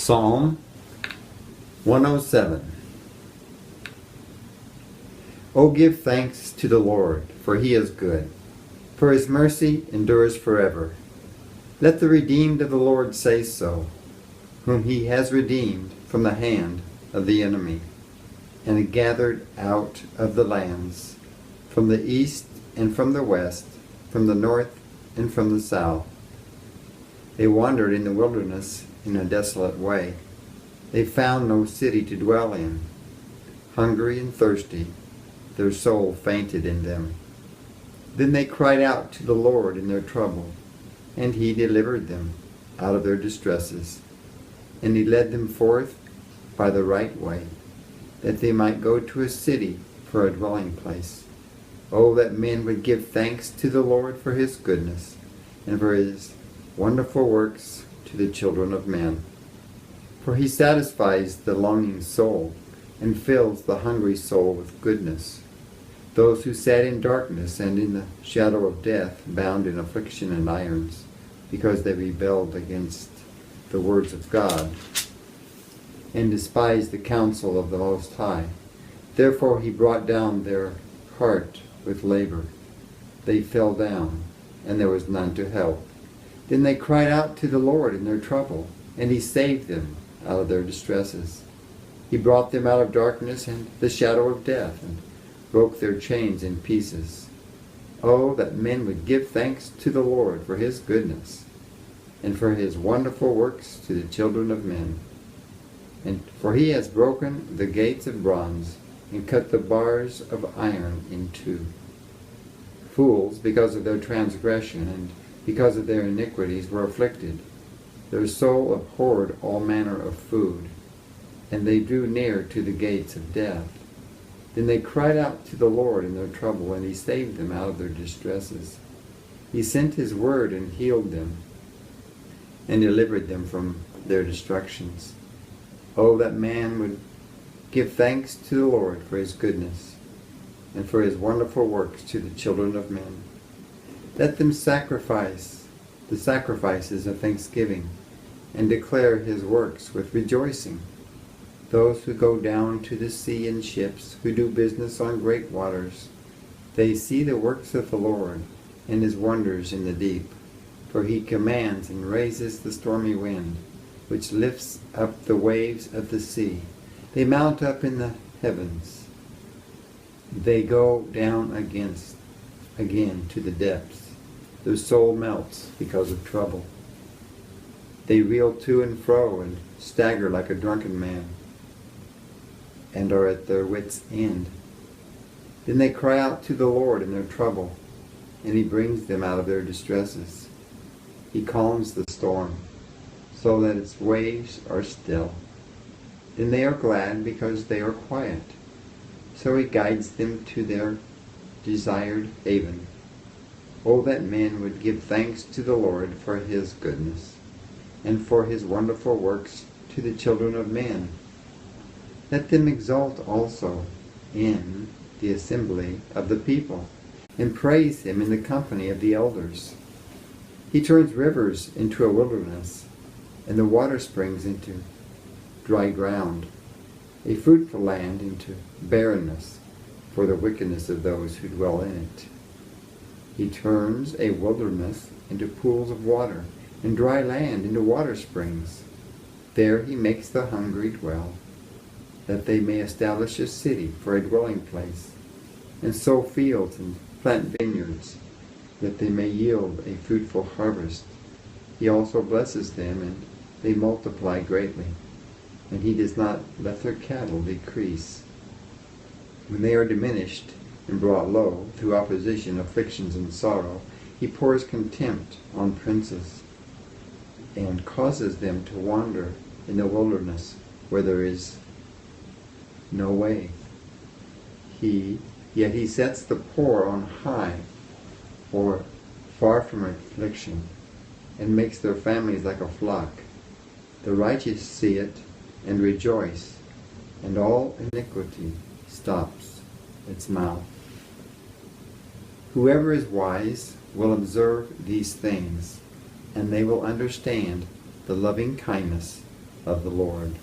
Psalm 107. O give thanks to the Lord, for he is good, for his mercy endures forever. Let the redeemed of the Lord say so, whom he has redeemed from the hand of the enemy, and gathered out of the lands, from the east and from the west, from the north and from the south. They wandered in the wilderness in a desolate way. They found no city to dwell in. Hungry and thirsty, their soul fainted in them. Then they cried out to the Lord in their trouble, and he delivered them out of their distresses. And he led them forth by the right way, that they might go to a city for a dwelling place. Oh, that men would give thanks to the Lord for his goodness, and for his wonderful works to the children of men. For he satisfies the longing soul, and fills the hungry soul with goodness. Those who sat in darkness and in the shadow of death, bound in affliction and irons, because they rebelled against the words of God, and despised the counsel of the Most High. Therefore he brought down their heart with labor. They fell down, and there was none to help. Then they cried out to the Lord in their trouble, and he saved them out of their distresses. He brought them out of darkness and the shadow of death, and broke their chains in pieces. Oh, that men would give thanks to the Lord for his goodness, and for his wonderful works to the children of men. And for he has broken the gates of bronze, and cut the bars of iron in two. Fools, because of their transgression and because of their iniquities, were afflicted. Their soul abhorred all manner of food, and they drew near to the gates of death. Then they cried out to the Lord in their trouble, and he saved them out of their distresses. He sent his word and healed them, and delivered them from their destructions. Oh, that man would give thanks to the Lord for his goodness, and for his wonderful works to the children of men. Let them sacrifice the sacrifices of thanksgiving, and declare his works with rejoicing. Those who go down to the sea in ships, who do business on great waters, they see the works of the Lord, and his wonders in the deep. For he commands and raises the stormy wind, which lifts up the waves of the sea. They mount up in the heavens. They go down again to the depths. Their soul melts because of trouble. They reel to and fro and stagger like a drunken man, and are at their wits' end. Then they cry out to the Lord in their trouble, and he brings them out of their distresses. He calms the storm, so that its waves are still. Then they are glad because they are quiet. So he guides them to their desired haven. Oh, that men would give thanks to the Lord for his goodness, and for his wonderful works to the children of men. Let them exult also in the assembly of the people, and praise him in the company of the elders. He turns rivers into a wilderness, and the water springs into dry ground, a fruitful land into barrenness for the wickedness of those who dwell in it. He turns a wilderness into pools of water, and dry land into water springs. There he makes the hungry dwell, that they may establish a city for a dwelling place, and sow fields and plant vineyards, that they may yield a fruitful harvest. He also blesses them, and they multiply greatly, and he does not let their cattle decrease. When they are diminished and brought low through opposition, afflictions, and sorrow, he pours contempt on princes, and causes them to wander in the wilderness where there is no way. Yet he sets the poor on high, or far from affliction, and makes their families like a flock. The righteous see it and rejoice, and all iniquity stops its mouth. Whoever is wise will observe these things, and they will understand the loving kindness of the Lord.